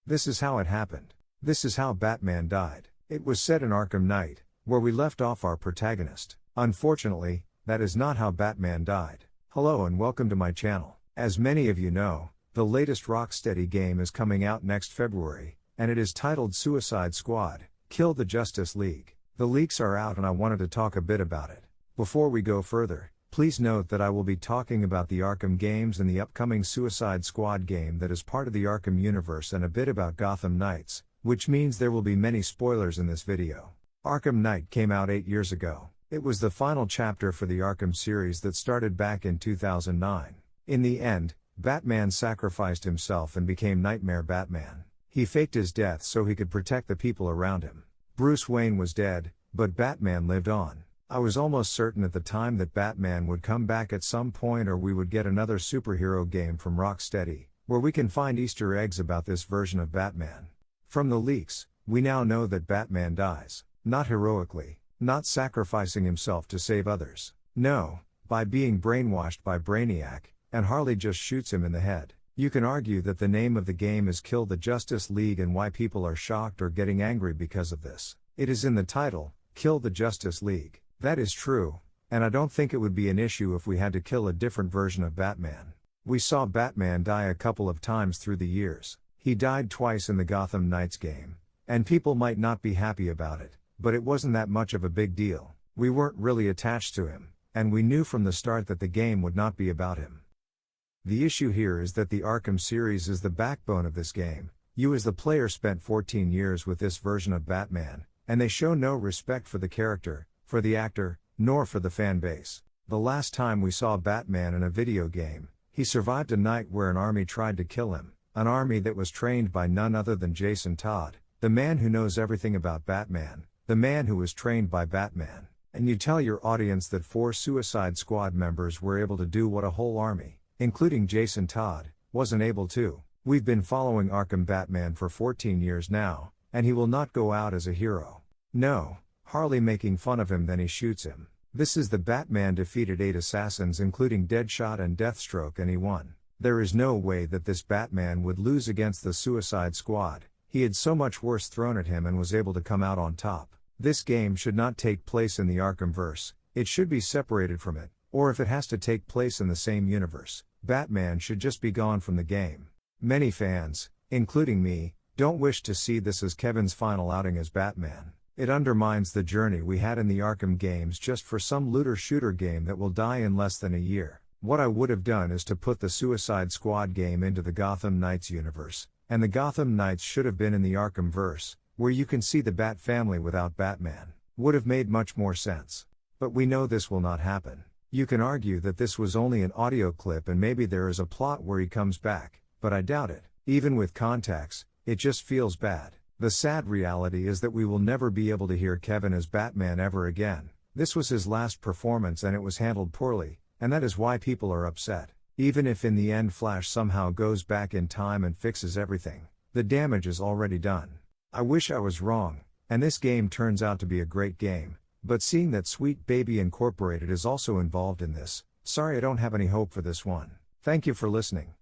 This is how it happened. This is how Batman died. It was set in Arkham Knight, where we left off our protagonist. Unfortunately, that is not how Batman died. Hello and welcome to my channel. As many of you know, the latest Rocksteady game is coming out next February, and it is titled Suicide Squad: Kill the Justice League. The leaks are out and I wanted to talk a bit about it. Before we go further, please note that I will be talking about the Arkham games and the upcoming Suicide Squad game that is part of the Arkham universe, and a bit about Gotham Knights, which means there will be many spoilers in this video. Arkham Knight came out 8 years ago. It was the final chapter for the Arkham series that started back in 2009. In the end, Batman sacrificed himself and became Nightmare Batman. He faked his death so he could protect the people around him. Bruce Wayne was dead, but Batman lived on. I was almost certain at the time that Batman would come back at some point, or we would get another superhero game from Rocksteady, where we can find Easter eggs about this version of Batman. From the leaks, we now know that Batman dies. Not heroically, not sacrificing himself to save others. No, by being brainwashed by Brainiac, and Harley just shoots him in the head. You can argue that the name of the game is Kill the Justice League and why people are shocked or getting angry because of this. It is in the title, Kill the Justice League. That is true, and I don't think it would be an issue if we had to kill a different version of Batman. We saw Batman die a couple of times through the years. He died twice in the Gotham Knights game, and people might not be happy about it, but it wasn't that much of a big deal. We weren't really attached to him, and we knew from the start that the game would not be about him. The issue here is that the Arkham series is the backbone of this game. You as the player spent 14 years with this version of Batman, and they show no respect for the character, for the actor, nor for the fan base. The last time we saw Batman in a video game, he survived a night where an army tried to kill him, an army that was trained by none other than Jason Todd, the man who knows everything about Batman, the man who was trained by Batman. And you tell your audience that 4 Suicide Squad members were able to do what a whole army, including Jason Todd, wasn't able to. We've been following Arkham Batman for 14 years now, and he will not go out as a hero. No, Harley making fun of him, then he shoots him. This is the Batman defeated 8 assassins including Deadshot and Deathstroke, and he won. There is no way that this Batman would lose against the Suicide Squad. He had so much worse thrown at him and was able to come out on top. This game should not take place in the Arkhamverse. It should be separated from it, or if it has to take place in the same universe, Batman should just be gone from the game. Many fans, including me, don't wish to see this as Kevin's final outing as Batman. It undermines the journey we had in the Arkham games just for some looter-shooter game that will die in less than a year. What I would have done is to put the Suicide Squad game into the Gotham Knights universe, and the Gotham Knights should have been in the Arkhamverse, where you can see the Bat family without Batman. Would have made much more sense. But we know this will not happen. You can argue that this was only an audio clip and maybe there is a plot where he comes back, but I doubt it. Even with contacts, it just feels bad. The sad reality is that we will never be able to hear Kevin as Batman ever again. This was his last performance and it was handled poorly, and that is why people are upset. Even if in the end Flash somehow goes back in time and fixes everything, the damage is already done. I wish I was wrong, and this game turns out to be a great game, but seeing that Sweet Baby Incorporated is also involved in this, sorry I don't have any hope for this one. Thank you for listening.